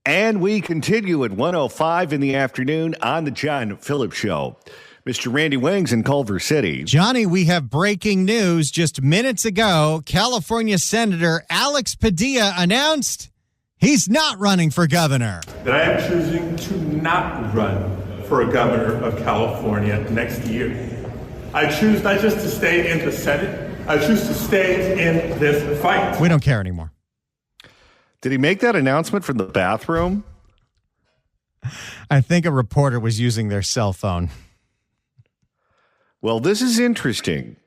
And we continue at 1:05 in the afternoon on the John Phillips Show. Mr. Randy Wings in Culver City. Johnny, we have breaking news. Just minutes ago, California Senator Alex Padilla announced he's not running for governor. That I am choosing to not run for a governor of California next year. I choose not just to stay in the Senate, I choose to stay in this fight. We don't care anymore. Did he make that announcement from the bathroom? I think a reporter was using their cell phone. Well, this is interesting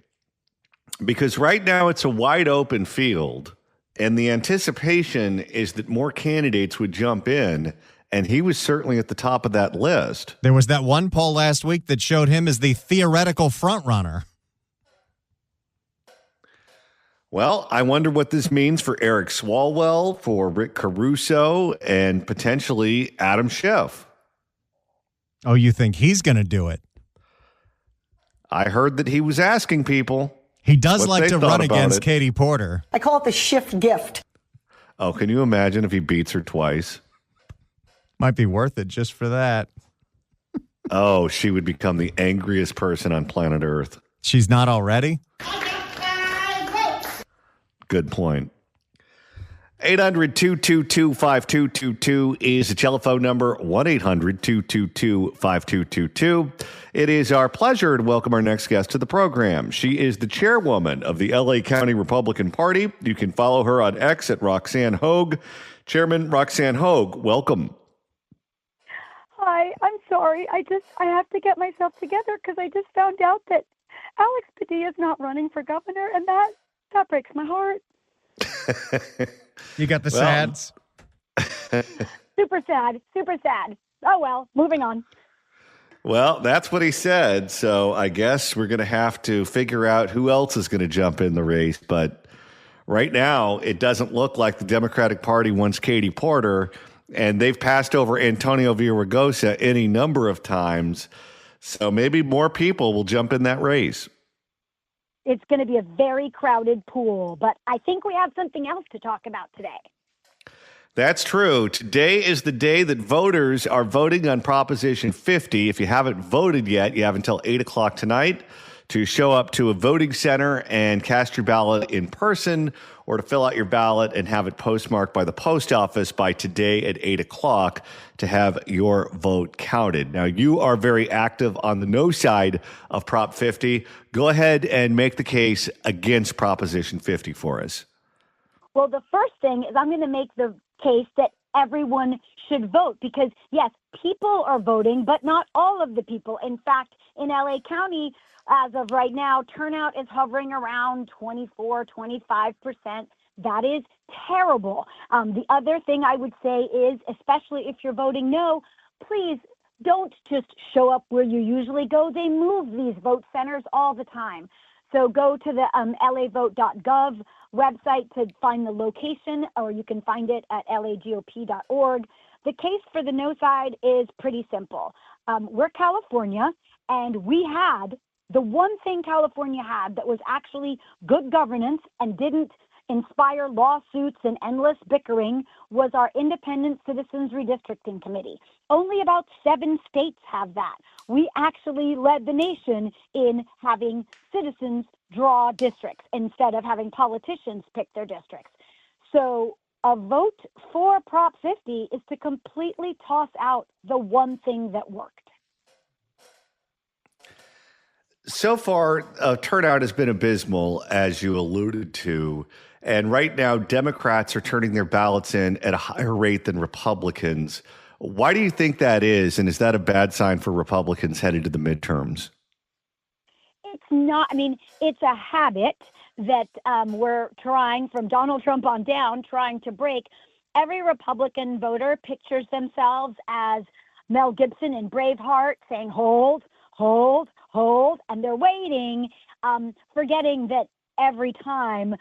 because right now it's a wide open field, and the anticipation is that more candidates would jump in, and he was certainly at the top of that list. There was that one poll last week that showed him as the theoretical frontrunner. Well, I wonder what this means for Eric Swalwell, for Rick Caruso, and potentially Adam Schiff. Oh, you think he's going to do it? I heard that he was asking people. He does like to run against Katie Porter. I call it the Schiff gift. Oh, can you imagine if he beats her twice? Might be worth it just for that. Oh, she would become the angriest person on planet Earth. She's not already? Good point. 800-222-5222 is the telephone number, 1-800-222-5222. It is our pleasure to welcome our next guest to the program. She is the chairwoman of the LA County Republican Party. You can follow her on X at Roxanne Hoge. Chairman Roxanne Hoge, welcome. Hi, I'm sorry. I have to get myself together because I just found out that Alex Padilla is not running for governor, and that breaks my heart. You got the sads? Super sad. Oh, well, moving on. Well, that's what he said. So I guess we're going to have to figure out who else is going to jump in the race. But right now, it doesn't look like the Democratic Party wants Katie Porter, and they've passed over Antonio Villaraigosa any number of times. So maybe more people will jump in that race. It's going to be a very crowded pool, but I think we have something else to talk about today. That's true. Today is the day that voters are voting on Proposition 50. If you haven't voted yet, you have until 8 o'clock tonight to show up to a voting center and cast your ballot in person, or to fill out your ballot and have it postmarked by the post office by today at 8 o'clock to have your vote counted. Now, you are very active on the no side of Prop 50. Go ahead and make the case against Proposition 50 for us. Well, the first thing is I'm going to make the case that everyone should vote because, yes, people are voting, but not all of the people. In fact, in LA County, as of right now, turnout is hovering around 24-25%. That is terrible. The other thing I would say is, especially if you're voting no, please don't just show up where you usually go. They move these vote centers all the time. So go to the lavote.gov website to find the location, or you can find it at lagop.org. The case for the no side is pretty simple. We're California, and we had the one thing California had that was actually good governance and didn't inspire lawsuits and endless bickering was our Independent Citizens Redistricting Committee. Only about 7 states have that. We actually led the nation in having citizens draw districts instead of having politicians pick their districts. So a vote for Prop 50 is to completely toss out the one thing that worked. So far, turnout has been abysmal, as you alluded to. And right now, Democrats are turning their ballots in at a higher rate than Republicans. Why do you think that is? And is that a bad sign for Republicans headed to the midterms? It's not. I mean, it's a habit that we're trying, from Donald Trump on down, trying to break. Every Republican voter pictures themselves as Mel Gibson in Braveheart saying, hold, hold, hold, and they're waiting, forgetting that every time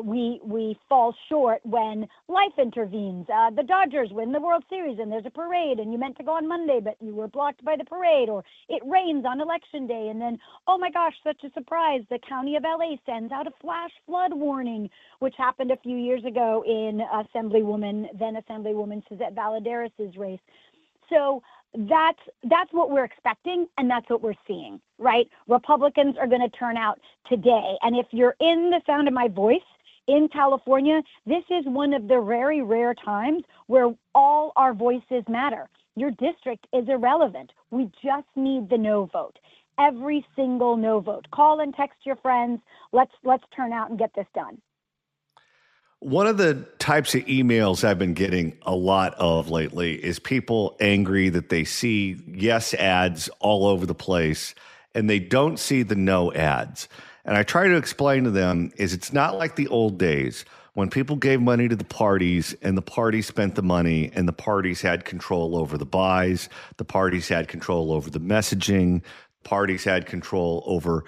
we fall short when life intervenes. The Dodgers win the World Series and there's a parade and you meant to go on Monday, but you were blocked by the parade, or it rains on election day. And then, oh my gosh, such a surprise. The county of LA sends out a flash flood warning, which happened a few years ago in then Assemblywoman Suzette Valadares' race. So that's what we're expecting, and that's what we're seeing, right? Republicans are going to turn out today. And if you're in the sound of my voice in California, this is one of the very rare times where all our voices matter. Your district is irrelevant. We just need the no vote. Every single no vote. Call and text your friends. Let's turn out and get this done. One of the types of emails I've been getting a lot of lately is people angry that they see yes ads all over the place and they don't see the no ads. And I try to explain to them is it's not like the old days when people gave money to the parties and the parties spent the money and the parties had control over the buys, the parties had control over the messaging, parties had control over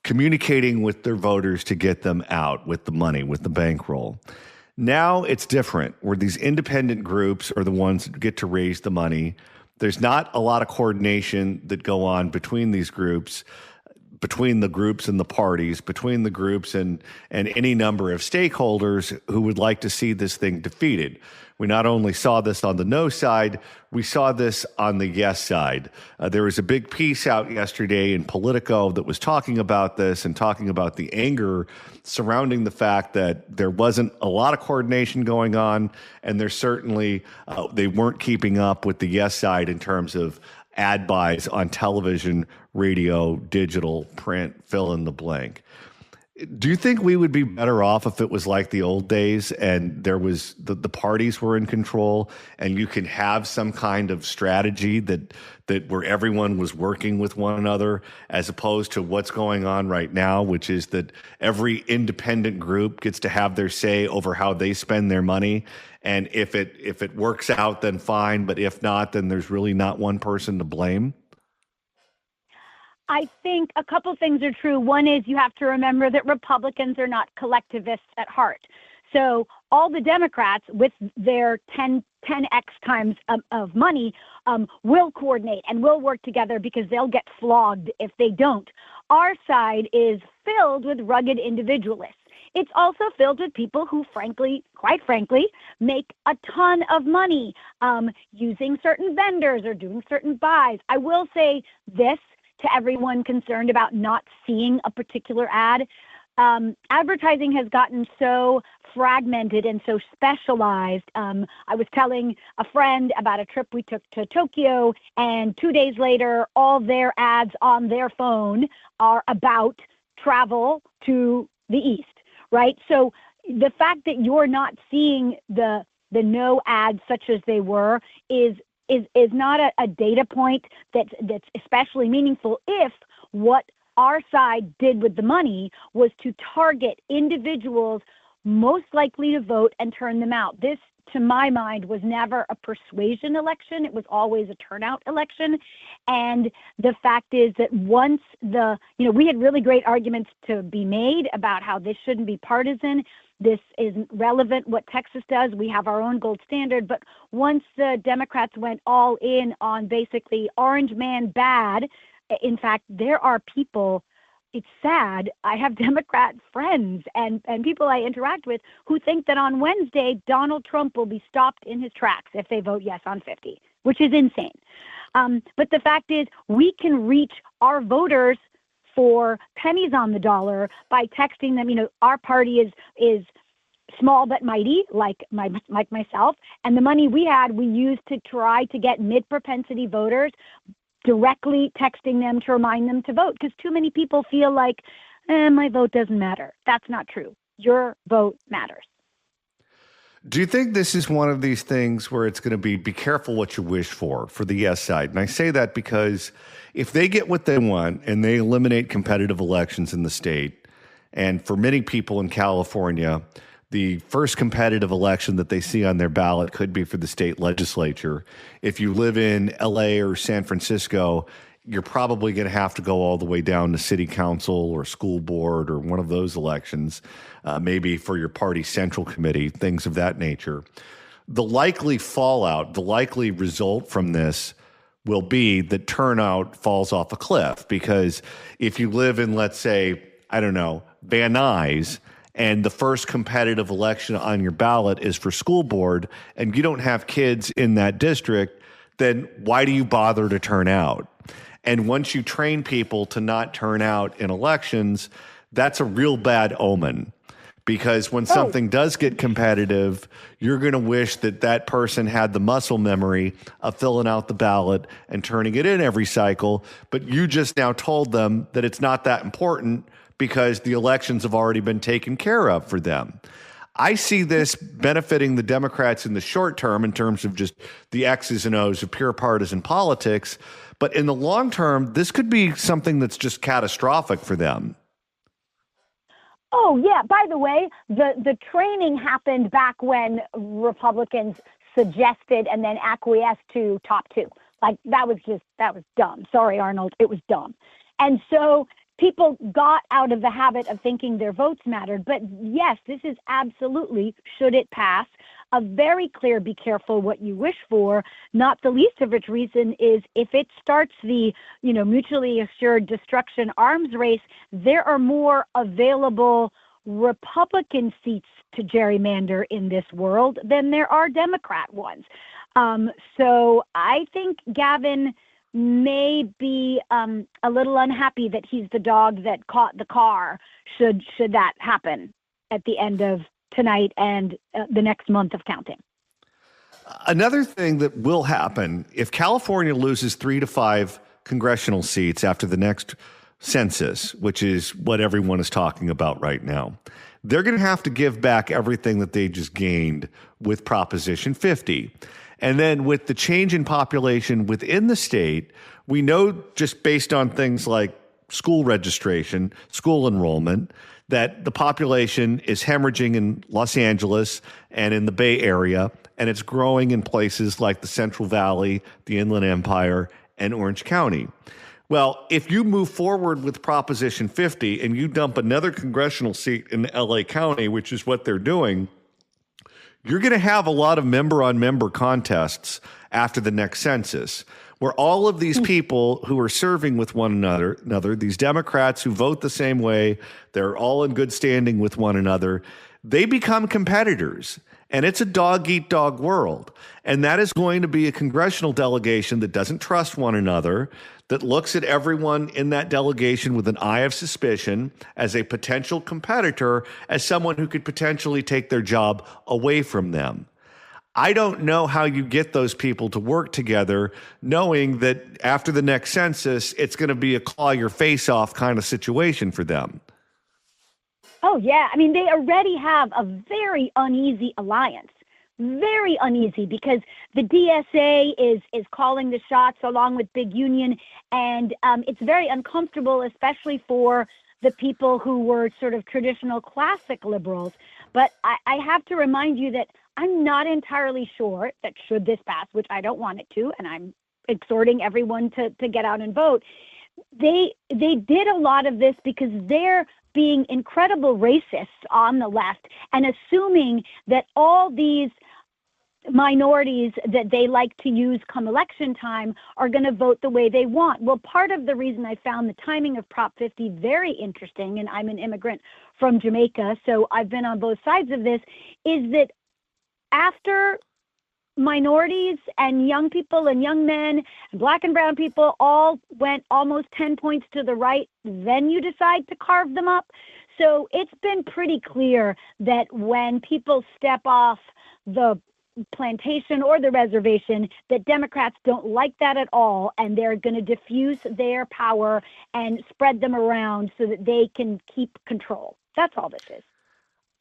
communicating with their voters to get them out with the money, with the bankroll. Now it's different, where these independent groups are the ones that get to raise the money. There's not a lot of coordination that go on between these groups, between the groups and the parties, between the groups and any number of stakeholders who would like to see this thing defeated. We not only saw this on the no side, we saw this on the yes side. There was a big piece out yesterday in Politico that was talking about this and talking about the anger surrounding the fact that there wasn't a lot of coordination going on, and there's certainly they weren't keeping up with the yes side in terms of ad buys on television, radio, digital, print, fill in the blank. Do you think we would be better off if it was like the old days and there was the parties were in control and you can have some kind of strategy that where everyone was working with one another, as opposed to what's going on right now, which is that every independent group gets to have their say over how they spend their money. And if it works out, then fine. But if not, then there's really not one person to blame. I think a couple things are true. One is you have to remember that Republicans are not collectivists at heart. So all the Democrats with their 10x times of money will coordinate and will work together because they'll get flogged if they don't. Our side is filled with rugged individualists. It's also filled with people who, quite frankly, make a ton of money using certain vendors or doing certain buys. I will say this to everyone concerned about not seeing a particular ad. Advertising has gotten so fragmented and so specialized. I was telling a friend about a trip we took to Tokyo, and 2 days later, all their ads on their phone are about travel to the East, right? So the fact that you're not seeing the no ads such as they were is not a data point that's especially meaningful if what our side did with the money was to target individuals most likely to vote and turn them out. This, to my mind, was never a persuasion election. It was always a turnout election. And the fact is that once we had really great arguments to be made about how this shouldn't be partisan. This isn't relevant what Texas does. We have our own gold standard. But once the Democrats went all in on basically orange man bad, in fact, there are people, it's sad, I have Democrat friends and people I interact with who think that on Wednesday, Donald Trump will be stopped in his tracks if they vote yes on 50, which is insane. But the fact is, we can reach our voters for pennies on the dollar by texting them. Our party is small but mighty, like myself, and the money we had, we used to try to get mid-propensity voters, directly texting them to remind them to vote, because too many people feel like, my vote doesn't matter. That's not true. Your vote matters. Do you think this is one of these things where it's going to be careful what you wish for the yes side? And I say that because if they get what they want and they eliminate competitive elections in the state, and for many people in California, the first competitive election that they see on their ballot could be for the state legislature. If you live in LA or San Francisco, you're probably going to have to go all the way down to city council or school board or one of those elections, maybe for your party central committee, things of that nature. The likely fallout, the likely result from this will be that turnout falls off a cliff, because if you live in, let's say, I don't know, Van Nuys, and the first competitive election on your ballot is for school board, and you don't have kids in that district, then why do you bother to turn out? And once you train people to not turn out in elections, that's a real bad omen. Because when something does get competitive, you're going to wish that that person had the muscle memory of filling out the ballot and turning it in every cycle, but you just now told them that it's not that important because the elections have already been taken care of for them. I see this benefiting the Democrats in the short term in terms of just the X's and O's of pure partisan politics, but in the long term, this could be something that's just catastrophic for them. Oh, yeah. By the way, the training happened back when Republicans suggested and then acquiesced to top two. Like, that was dumb. Sorry, Arnold. It was dumb. And so people got out of the habit of thinking their votes mattered. But yes, this is absolutely, should it pass, a very clear be careful what you wish for, not the least of which reason is if it starts the, mutually assured destruction arms race, there are more available Republican seats to gerrymander in this world than there are Democrat ones. So I think Gavin may be a little unhappy that he's the dog that caught the car should that happen at the end of tonight and the next month of counting. Another thing that will happen if California loses 3 to 5 congressional seats after the next census, which is what everyone is talking about right now, they're going to have to give back everything that they just gained with Proposition 50. And then with the change in population within the state, we know just based on things like school registration, school enrollment, that the population is hemorrhaging in Los Angeles and in the Bay Area, and it's growing in places like the Central Valley, the Inland Empire, and Orange County. Well, if you move forward with Proposition 50 and you dump another congressional seat in LA County, which is what they're doing, you're going to have a lot of member-on-member contests after the next census, where all of these people who are serving with one another, these Democrats who vote the same way, they're all in good standing with one another, they become competitors. And it's a dog-eat-dog world. And that is going to be a congressional delegation that doesn't trust one another, that looks at everyone in that delegation with an eye of suspicion as a potential competitor, as someone who could potentially take their job away from them. I don't know how you get those people to work together, knowing that after the next census, it's going to be a claw your face off kind of situation for them. Oh, yeah. I mean, they already have a very uneasy alliance. Very uneasy because the DSA is calling the shots along with Big Union, and it's very uncomfortable, especially for the people who were sort of traditional classic liberals. But I have to remind you that I'm not entirely sure that should this pass, which I don't want it to, and I'm exhorting everyone to get out and vote. They did a lot of this because they're being incredible racists on the left and assuming that all these minorities that they like to use come election time are going to vote the way they want. Well, part of the reason I found the timing of Prop 50 very interesting, and I'm an immigrant from Jamaica, so I've been on both sides of this, is that after minorities and young people and young men and black and brown people all went almost 10 points to the right, then you decide to carve them up. So it's been pretty clear that when people step off the plantation or the reservation, that Democrats don't like that at all, and they're going to diffuse their power and spread them around so that they can keep control. That's all this is.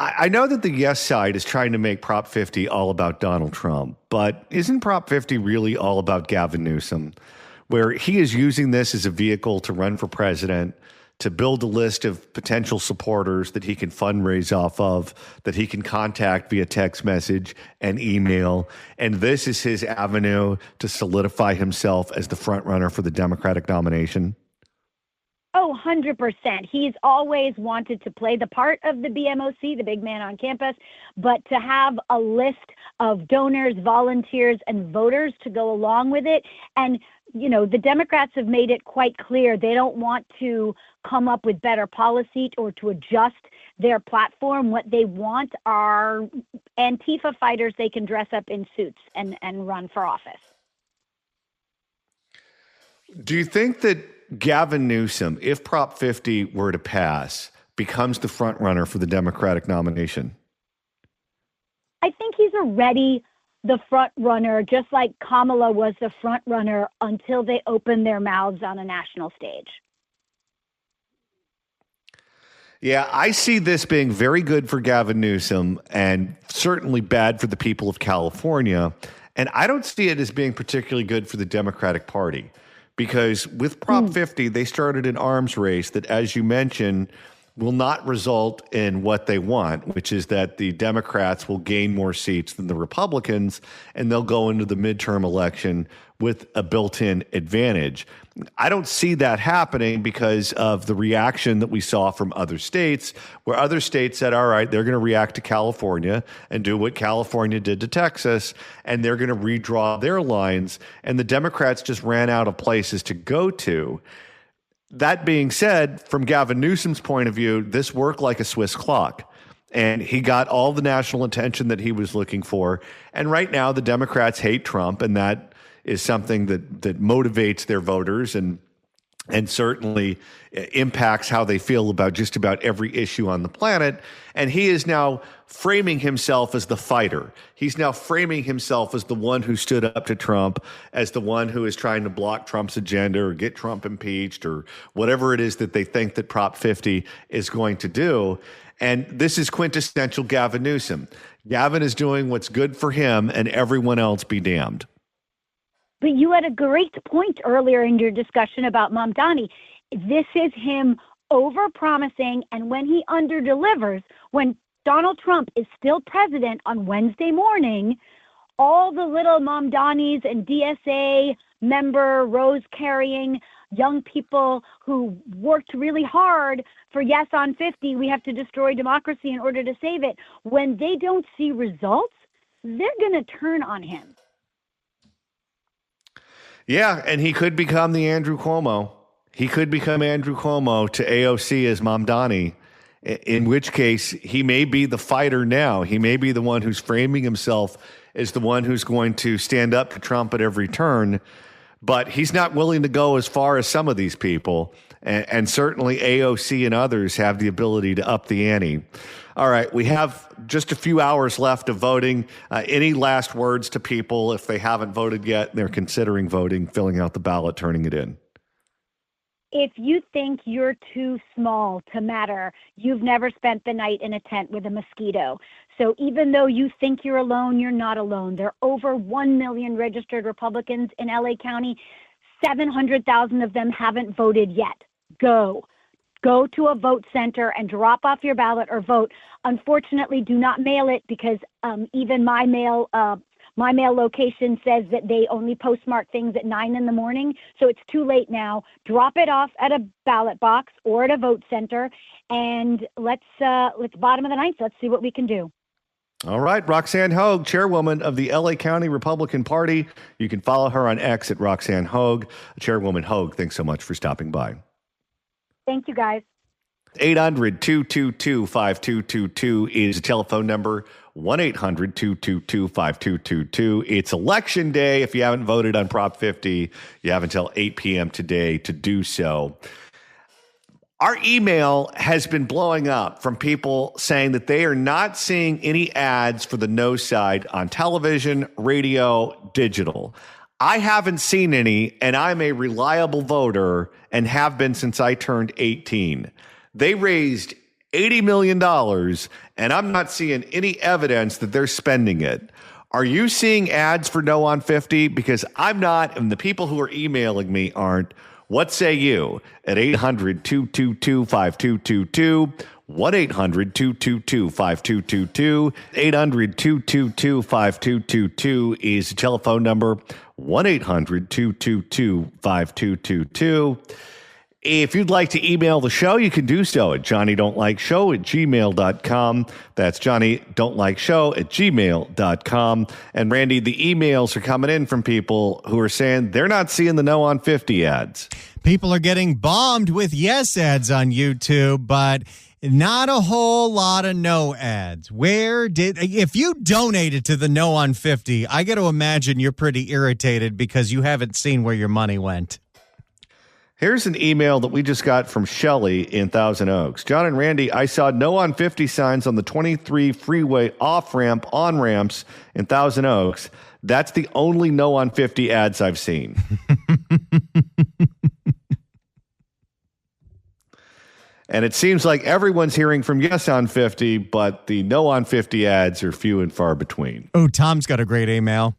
I know that the yes side is trying to make Prop 50 all about Donald Trump, but isn't Prop 50 really all about Gavin Newsom, where he is using this as a vehicle to run for president, to build a list of potential supporters that he can fundraise off of, that he can contact via text message and email. And this is his avenue to solidify himself as the front runner for the Democratic nomination. Oh, 100%. He's always wanted to play the part of the BMOC, the big man on campus, but to have a list of donors, volunteers, and voters to go along with it. And, you know, the Democrats have made it quite clear they don't want to come up with better policy or to adjust their platform. What they want are Antifa fighters they can dress up in suits and run for office. Do you think that Gavin Newsom, if Prop 50 were to pass, becomes the front runner for the Democratic nomination? I think he's already the front runner, just like Kamala was the front runner until they opened their mouths on a national stage. Yeah, I see this being very good for Gavin Newsom and certainly bad for the people of California. And I don't see it as being particularly good for the Democratic Party. Because with Prop 50, they started an arms race that, as you mentioned, will not result in what they want, which is that the Democrats will gain more seats than the Republicans, and they'll go into the midterm election with a built-in advantage. I don't see that happening because of the reaction that we saw from other states, where other states said, all right, they're going to react to California and do what California did to Texas, and they're going to redraw their lines, and the Democrats just ran out of places to go to. That being said, from Gavin Newsom's point of view, this worked like a Swiss clock. And he got all the national attention that he was looking for. And right now, the Democrats hate Trump, and that is something that motivates their voters and certainly impacts how they feel about just about every issue on the planet. And he is now framing himself as the fighter. He's now framing himself as the one who stood up to Trump, as the one who is trying to block Trump's agenda or get Trump impeached or whatever it is that they think that Prop 50 is going to do. And this is quintessential Gavin Newsom. Gavin is doing what's good for him, and everyone else be damned. But you had a great point earlier in your discussion about Mamdani. This is him over-promising, and when he under-delivers, when Donald Trump is still president on Wednesday morning, all the little Mamdanis and DSA member, rose-carrying young people who worked really hard for yes on 50, we have to destroy democracy in order to save it, when they don't see results, they're going to turn on him. Yeah, and he could become the Andrew Cuomo. He could become Andrew Cuomo to AOC as Mamdani, in which case he may be the fighter now. He may be the one who's framing himself as the one who's going to stand up to Trump at every turn, but he's not willing to go as far as some of these people. And certainly AOC and others have the ability to up the ante. All right, we have just a few hours left of voting. Any last words to people if they haven't voted yet and they're considering voting, filling out the ballot, turning it in? If you think you're too small to matter, you've never spent the night in a tent with a mosquito. So even though you think you're alone, you're not alone. There are over 1 million registered Republicans in LA County. 700,000 of them haven't voted yet. Go to a vote center and drop off your ballot or vote. Unfortunately, do not mail it because even my mail location says that they only postmark things at 9 a.m. So it's too late now. Drop it off at a ballot box or at a vote center, and let's bottom of the ninth. Let's see what we can do. All right, Roxanne Hoge, chairwoman of the LA County Republican Party. You can follow her on X at Roxanne Hoge. Chairwoman Hoge, thanks so much for stopping by. Thank you, guys. 800-222-5222 is a telephone number. 1-800-222-5222. It's election day. If you haven't voted on Prop 50, you have until 8 p.m. today to do so. Our email has been blowing up from people saying that they are not seeing any ads for the no side on television, radio, digital. I haven't seen any, and I'm a reliable voter and have been since I turned 18. They raised $80 million, and I'm not seeing any evidence that they're spending it. Are you seeing ads for No on 50? Because I'm not, and the people who are emailing me aren't. What say you at 800-222-5222, 1-800-222-5222, 800-222-5222 is the telephone number, 1-800-222-5222. If you'd like to email the show, you can do so at johnnydon'tlikeshow@gmail.com. That's johnnydon'tlikeshow@gmail.com. And Randy, the emails are coming in from people who are saying they're not seeing the No on 50 ads. People are getting bombed with yes ads on YouTube, but not a whole lot of no ads. If you donated to the No on 50, I got to imagine you're pretty irritated because you haven't seen where your money went. Here's an email that we just got from Shelley in Thousand Oaks. John and Randy, I saw No on 50 signs on the 23 freeway off-ramp, on-ramps in Thousand Oaks. That's the only No on 50 ads I've seen. And it seems like everyone's hearing from Yes on 50, but the No on 50 ads are few and far between. Oh, Tom's got a great email.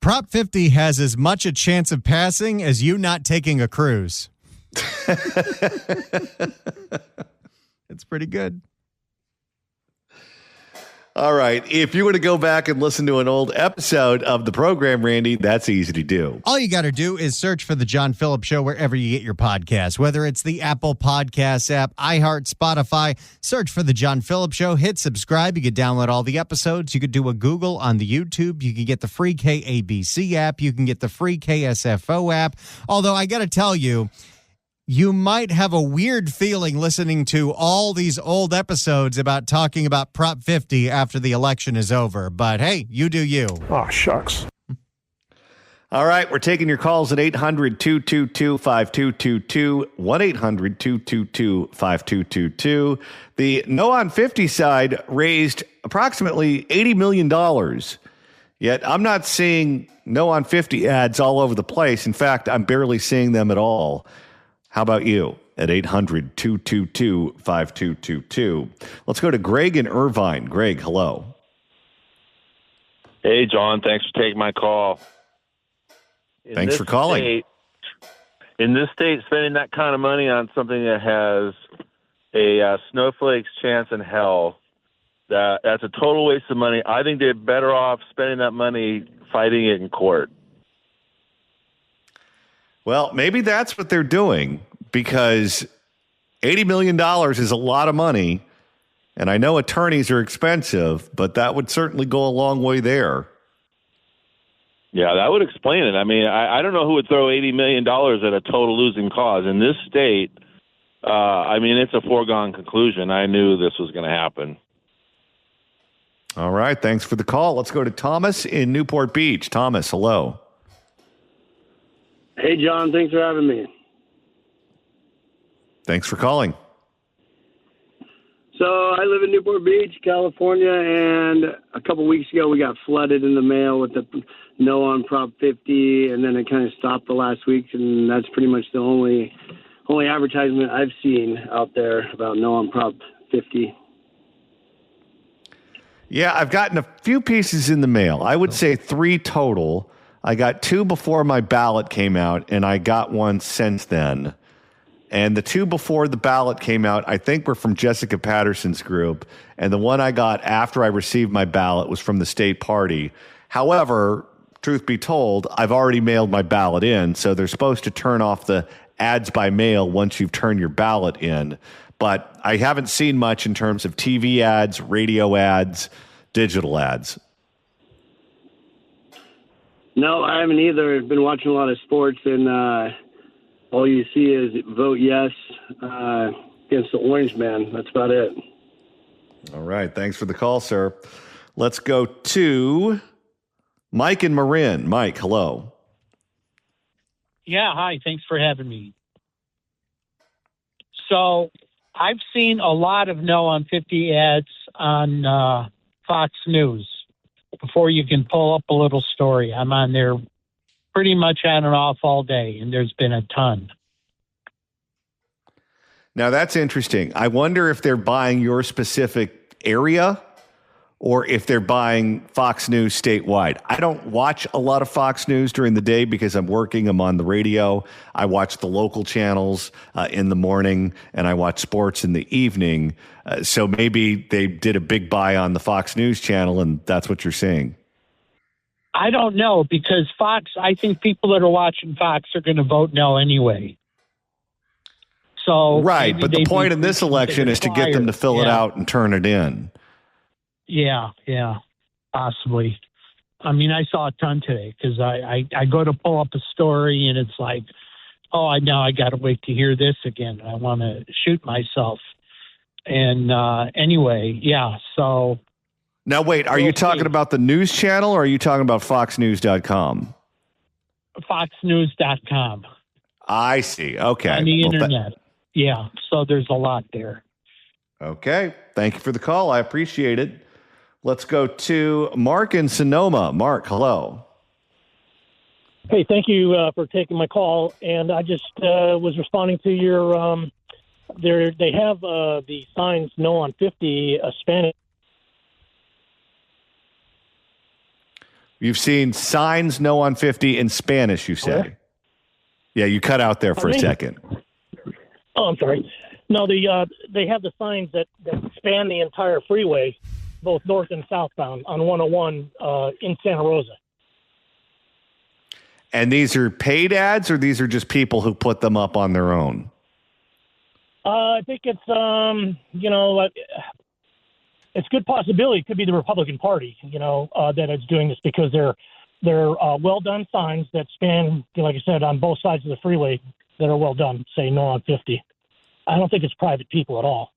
Prop 50 has as much a chance of passing as you not taking a cruise. It's pretty good. All right. If you were to go back and listen to an old episode of the program, Randy, that's easy to do. All you got to do is search for The John Phillips Show wherever you get your podcasts, whether it's the Apple Podcasts app, iHeart, Spotify. Search for The John Phillips Show. Hit subscribe. You could download all the episodes. You could do a Google on the YouTube. You can get the free KABC app. You can get the free KSFO app. Although I got to tell you, you might have a weird feeling listening to all these old episodes about talking about Prop 50 after the election is over. But hey, you do you. Oh, shucks. All right, we're taking your calls at 800-222-5222, 1-800-222-5222. The No on 50 side raised approximately $80 million. Yet I'm not seeing No on 50 ads all over the place. In fact, I'm barely seeing them at all. How about you at 800-222-5222? Let's go to Greg in Irvine. Greg, hello. Hey, John. Thanks for taking my call. Thanks for calling. In this state, spending that kind of money on something that has a snowflake's chance in hell, that's a total waste of money. I think they're better off spending that money fighting it in court. Well, maybe that's what they're doing, because $80 million is a lot of money, and I know attorneys are expensive, but that would certainly go a long way there. Yeah, that would explain it. I mean, I don't know who would throw $80 million at a total losing cause. In this state, I mean, it's a foregone conclusion. I knew this was going to happen. All right, thanks for the call. Let's go to Thomas in Newport Beach. Thomas, hello. Hey, John, thanks for having me. Thanks for calling. So I live in Newport Beach, California, and a couple weeks ago we got flooded in the mail with the No on Prop 50, and then it kind of stopped the last week, and that's pretty much the only advertisement I've seen out there about No on Prop 50. Yeah, I've gotten a few pieces in the mail. I would say 3 total. I got 2 before my ballot came out, and I got 1 since then. And the 2 before the ballot came out, I think were from Jessica Patterson's group. And the one I got after I received my ballot was from the state party. However, truth be told, I've already mailed my ballot in. So they're supposed to turn off the ads by mail once you've turned your ballot in. But I haven't seen much in terms of TV ads, radio ads, digital ads. No, I haven't either. Been watching a lot of sports, and all you see is vote yes against the Orange Man. That's about it. All right. Thanks for the call, sir. Let's go to Mike in Marin. Mike, hello. Yeah, hi. Thanks for having me. So I've seen a lot of No on 50 ads on Fox News. Before you can pull up a little story, I'm on there pretty much on and off all day, and there's been a ton. Now, that's interesting. I wonder if they're buying your specific area or if they're buying Fox News statewide. I don't watch a lot of Fox News during the day because I'm working. I'm on the radio. I watch the local channels in the morning, and I watch sports in the evening. So maybe they did a big buy on the Fox News channel, and that's what you're seeing. I don't know, because Fox, I think people that are watching Fox are going to vote no anyway. So right, but the point in this election is to get them to fill it out and turn it in. Yeah, possibly. I mean, I saw a ton today because I go to pull up a story and it's like, oh, I got to wait to hear this again. I want to shoot myself. And anyway, yeah, so. Now, wait, are you talking about the news channel or are you talking about foxnews.com? Foxnews.com. I see. Okay. On the internet. Yeah, so there's a lot there. Okay. Thank you for the call. I appreciate it. Let's go to Mark in Sonoma. Mark, hello. Hey, thank you for taking my call. And I just was responding to your, they have the signs no on 50 Spanish. You've seen signs no on 50 in Spanish, you say? Okay. Yeah, you cut out there for a second. Oh, I'm sorry. No, they have the signs that span the entire freeway, both north and southbound on 101 in Santa Rosa. And these are paid ads, or these are just people who put them up on their own? I think it's it's a good possibility. It could be the Republican Party, that is doing this, because they're well done signs that span, like I said, on both sides of the freeway that are well done, say no on 50. I don't think it's private people at all.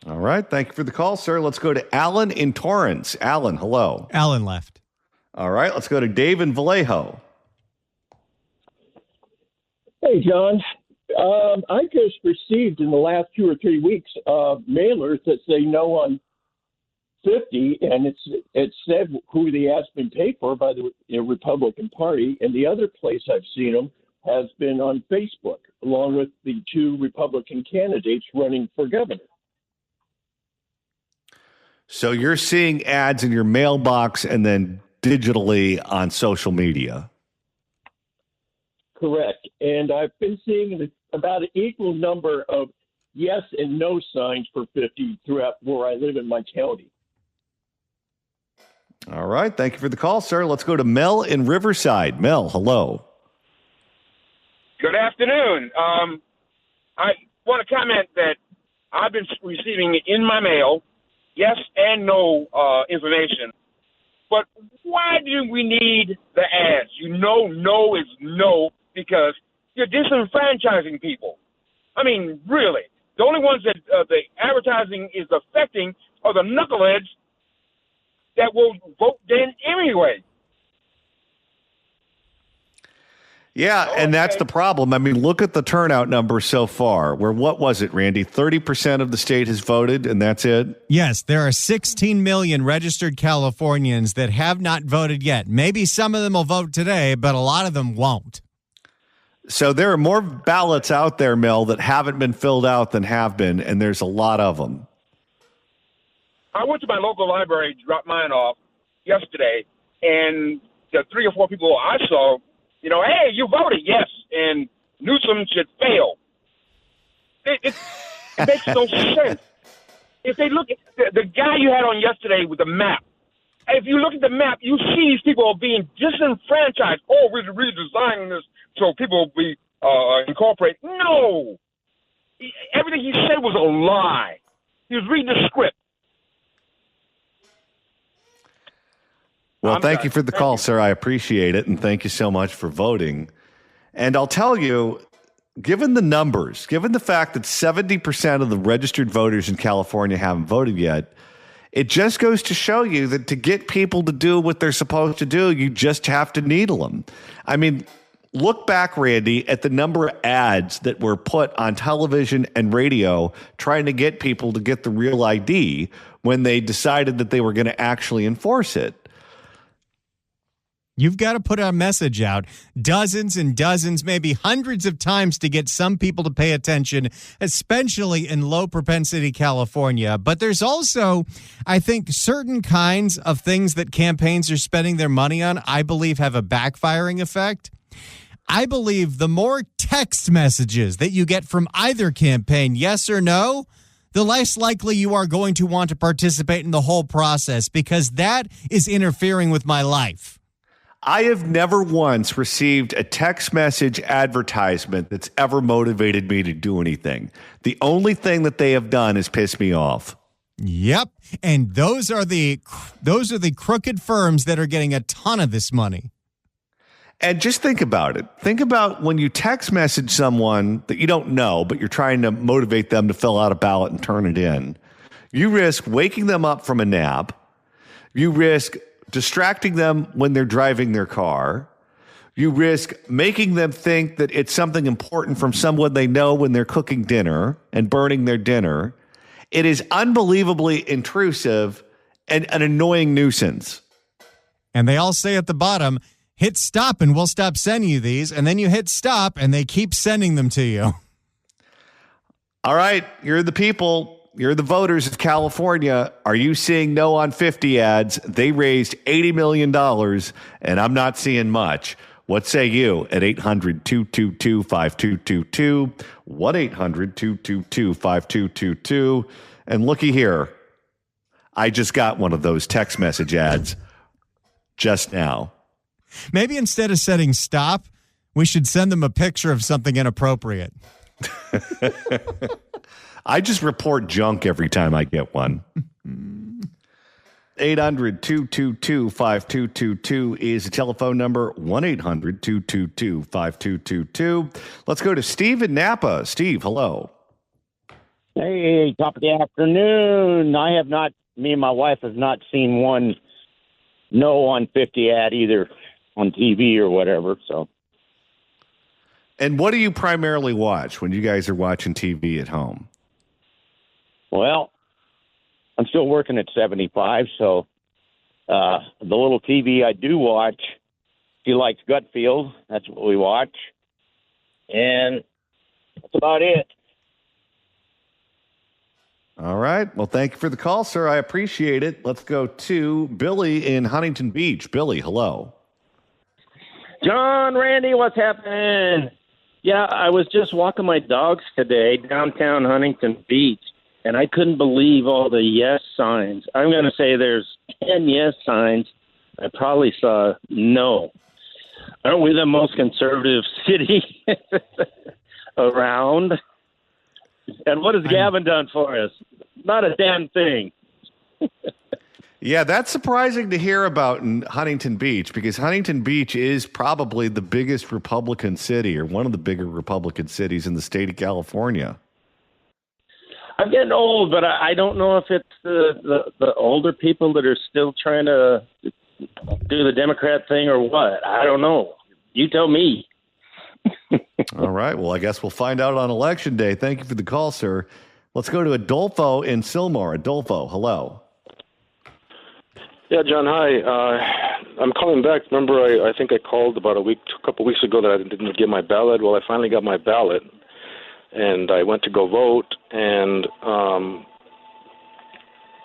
All right. Thank you for the call, sir. Let's go to Alan in Torrance. Alan, hello. Alan left. All right. Let's go to Dave in Vallejo. Hey, John. I just received in the last 2 or 3 weeks mailers that say no on 50, and it said who the ad's been paid for by the Republican Party. And the other place I've seen them has been on Facebook, along with the 2 Republican candidates running for governor. So you're seeing ads in your mailbox and then digitally on social media. Correct. And I've been seeing about an equal number of yes and no signs for 50 throughout where I live in my county. All right. Thank you for the call, sir. Let's go to Mel in Riverside. Mel, hello. Good afternoon. I want to comment that I've been receiving in my mail yes and no information. But why do we need the ads? No is no, because you're disenfranchising people. I mean, really. The only ones that the advertising is affecting are the knuckleheads that will vote then anyway. Yeah, and that's the problem. I mean, look at the turnout numbers so far. What was it, Randy? 30% of the state has voted, and that's it? Yes, there are 16 million registered Californians that have not voted yet. Maybe some of them will vote today, but a lot of them won't. So there are more ballots out there, Mel, that haven't been filled out than have been, and there's a lot of them. I went to my local library to drop mine off yesterday, and the 3 or 4 people I saw, hey, you voted, yes, and Newsom should fail. It makes no sense. If they look at the guy you had on yesterday with the map, if you look at the map, you see these people are being disenfranchised. Oh, we're redesigning this so people will be incorporated. No! Everything he said was a lie. He was reading the script. Well, thank you for the call, sir. I appreciate it, and thank you so much for voting. And I'll tell you, given the numbers, given the fact that 70% of the registered voters in California haven't voted yet, it just goes to show you that to get people to do what they're supposed to do, you just have to needle them. I mean, look back, Randy, at the number of ads that were put on television and radio trying to get people to get the real ID when they decided that they were going to actually enforce it. You've got to put a message out dozens and dozens, maybe hundreds of times to get some people to pay attention, especially in low propensity California. But there's also, I think, certain kinds of things that campaigns are spending their money on, I believe, have a backfiring effect. I believe the more text messages that you get from either campaign, yes or no, the less likely you are going to want to participate in the whole process, because that is interfering with my life. I have never once received a text message advertisement that's ever motivated me to do anything. The only thing that they have done is piss me off. Yep. And those are the crooked firms that are getting a ton of this money. And just think about it. Think about when you text message someone that you don't know, but you're trying to motivate them to fill out a ballot and turn it in. You risk waking them up from a nap. You risk distracting them when they're driving their car. You risk making them think that it's something important from someone they know when they're cooking dinner and burning their dinner. It is unbelievably intrusive and an annoying nuisance. And they all say at the bottom, hit stop and we'll stop sending you these. And then you hit stop and they keep sending them to you. All right, you're the people. You're the voters of California. Are you seeing No on 50 ads? They raised $80 million, and I'm not seeing much. What say you at 800-222-5222, 1-800-222-5222? And looky here. I just got one of those text message ads just now. Maybe instead of setting stop, we should send them a picture of something inappropriate. I just report junk every time I get one. 800-222-5222 is the telephone number. 1-800-222-5222. Let's go to Steve in Napa. Steve, hello. Hey, top of the afternoon. Me and my wife have not seen one No on 50 ad either on TV or whatever, so. And what do you primarily watch when you guys are watching TV at home? Well, I'm still working at 75, so the little TV I do watch, she likes Gutfield. That's what we watch. And that's about it. All right. Well, thank you for the call, sir. I appreciate it. Let's go to Billy in Huntington Beach. Billy, hello. John, Randy, what's happening? Yeah, I was just walking my dogs today downtown Huntington Beach, and I couldn't believe all the yes signs. I'm going to say there's 10 yes signs. I probably saw no. Aren't we the most conservative city around? And what has Gavin done for us? Not a damn thing. Yeah, that's surprising to hear about in Huntington Beach, because Huntington Beach is probably the biggest Republican city, or one of the bigger Republican cities in the state of California. I'm getting old, but I don't know if it's the older people that are still trying to do the Democrat thing or what. I don't know. You tell me. All right. Well, I guess we'll find out on Election Day. Thank you for the call, sir. Let's go to Adolfo in Sylmar. Adolfo, hello. Yeah, John, hi. I'm calling back. Remember, I think I called about a couple weeks ago that I didn't get my ballot. Well, I finally got my ballot, and I went to go vote, and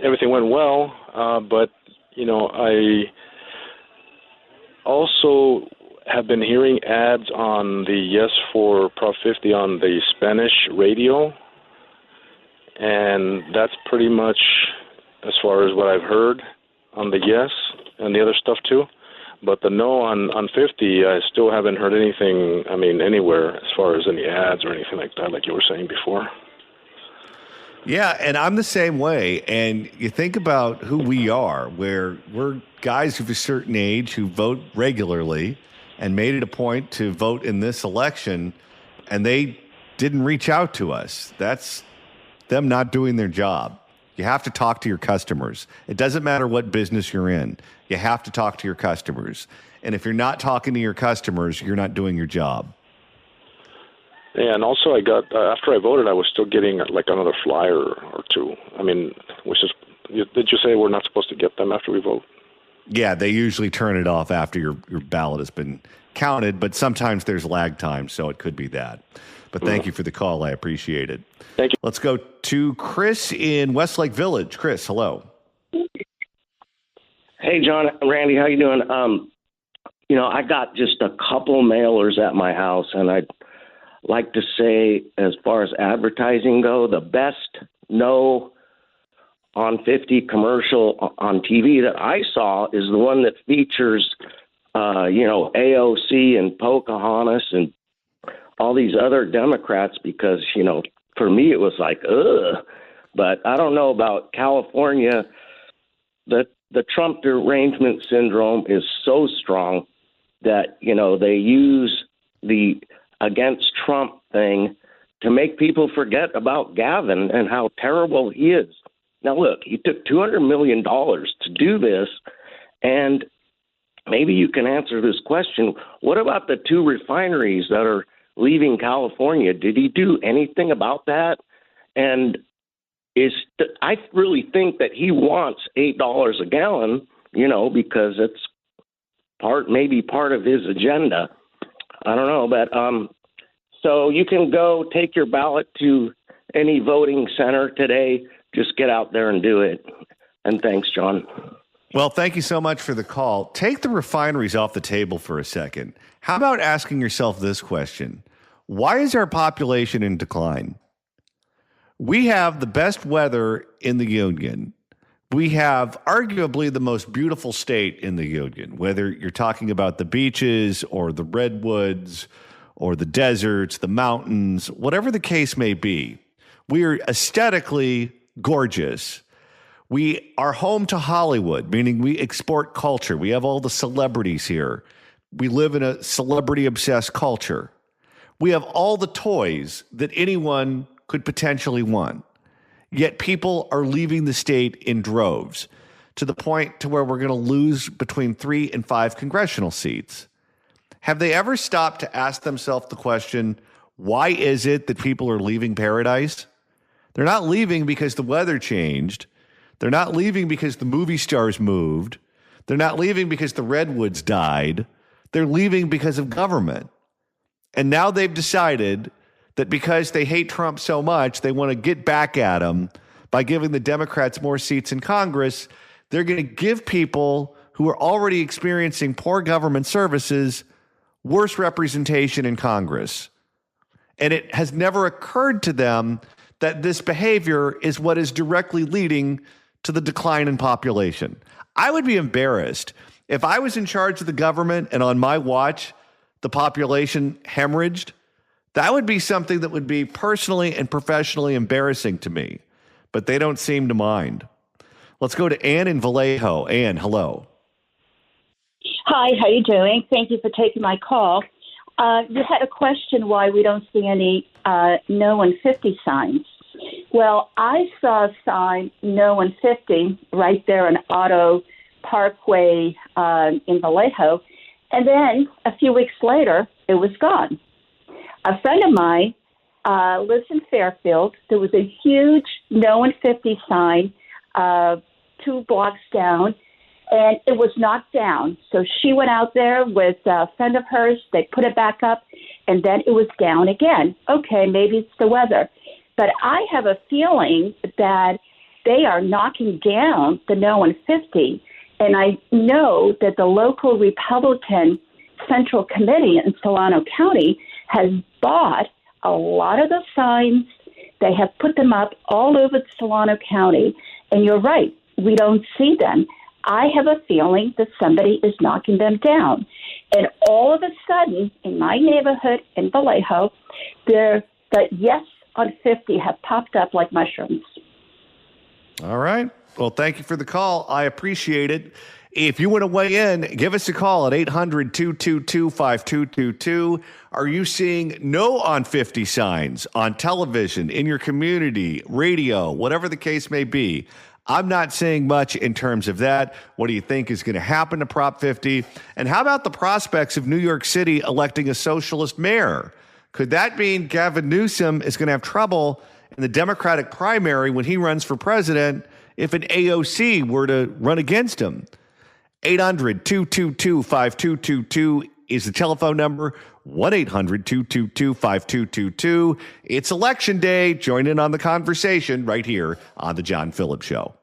everything went well. But, I also have been hearing ads on the Yes for Prop 50 on the Spanish radio, and that's pretty much as far as what I've heard on the yes and the other stuff too. But the no on 50, I still haven't heard anything, anywhere as far as any ads or anything like that, like you were saying before. Yeah, and I'm the same way. And you think about who we are, where we're guys of a certain age who vote regularly and made it a point to vote in this election, and they didn't reach out to us. That's them not doing their job. You have to talk to your customers. It doesn't matter what business you're in. You have to talk to your customers. And if you're not talking to your customers, you're not doing your job. Yeah, and also I got, after I voted, I was still getting like another flyer or two. Did you say we're not supposed to get them after we vote? Yeah, they usually turn it off after your ballot has been counted, but sometimes there's lag time, so it could be that. But thank you for the call. I appreciate it. Thank you. Let's go to Chris in Westlake Village. Chris, hello. Hey, John, Randy, how you doing? I got just a couple mailers at my house, and I'd like to say, as far as advertising go, the best No on 50 commercial on TV that I saw is the one that features, AOC and Pocahontas and all these other Democrats, because, for me it was like, ugh. But I don't know about California. The Trump derangement syndrome is so strong that, they use the against Trump thing to make people forget about Gavin and how terrible he is. Now, look, he took $200 million to do this, and maybe you can answer this question. What about the 2 refineries that are leaving California? Did he do anything about that? And I really think that he wants $8 a gallon, because it's maybe part of his agenda. I don't know, but so you can go take your ballot to any voting center today. Just get out there and do it. And thanks, John. Well, thank you so much for the call. Take the refineries off the table for a second. How about asking yourself this question? Why is our population in decline? We have the best weather in the union. We have arguably the most beautiful state in the union, whether you're talking about the beaches or the redwoods or the deserts, the mountains, whatever the case may be. We are aesthetically gorgeous. We are home to Hollywood, meaning we export culture. We have all the celebrities here. We live in a celebrity-obsessed culture. We have all the toys that anyone could potentially want. Yet people are leaving the state in droves, to the point to where we're going to lose between 3 and 5 congressional seats. Have they ever stopped to ask themselves the question, why is it that people are leaving paradise? They're not leaving because the weather changed. They're not leaving because the movie stars moved. They're not leaving because the redwoods died. They're leaving because of government. And now they've decided that because they hate Trump so much, they want to get back at him by giving the Democrats more seats in Congress. They're going to give people who are already experiencing poor government services worse representation in Congress. And it has never occurred to them that this behavior is what is directly leading to the decline in population. I would be embarrassed if I was in charge of the government and on my watch, the population hemorrhaged. That would be something that would be personally and professionally embarrassing to me, but they don't seem to mind. Let's go to Ann in Vallejo. Ann, hello. Hi, how you doing? Thank you for taking my call. You had a question why we don't see any no on 50 signs. Well, I saw a sign no on 50 right there on Auto Parkway in Vallejo, and then a few weeks later, it was gone. A friend of mine lives in Fairfield. There was a huge no on 50 sign 2 blocks down, and it was knocked down. So she went out there with a friend of hers. They put it back up, and then it was down again. Okay, maybe it's the weather. But I have a feeling that they are knocking down the no on 50, and I know that the local Republican Central Committee in Solano County has bought a lot of the signs. They have put them up all over Solano County, and you're right, we don't see them. I have a feeling that somebody is knocking them down. And all of a sudden, in my neighborhood in Vallejo, the yes on 50 have popped up like mushrooms. All right. Well, thank you for the call. I appreciate it. If you want to weigh in, give us a call at 800-222-5222. Are you seeing no on 50 signs on television, in your community, radio, whatever the case may be? I'm not seeing much in terms of that. What do you think is going to happen to Prop 50? And how about the prospects of New York City electing a socialist mayor? Could that mean Gavin Newsom is going to have trouble in the Democratic primary when he runs for president if an AOC were to run against him? 800-222-5222 is the telephone number. 1-800-222-5222. It's election day. Join in on the conversation right here on The John Phillips Show.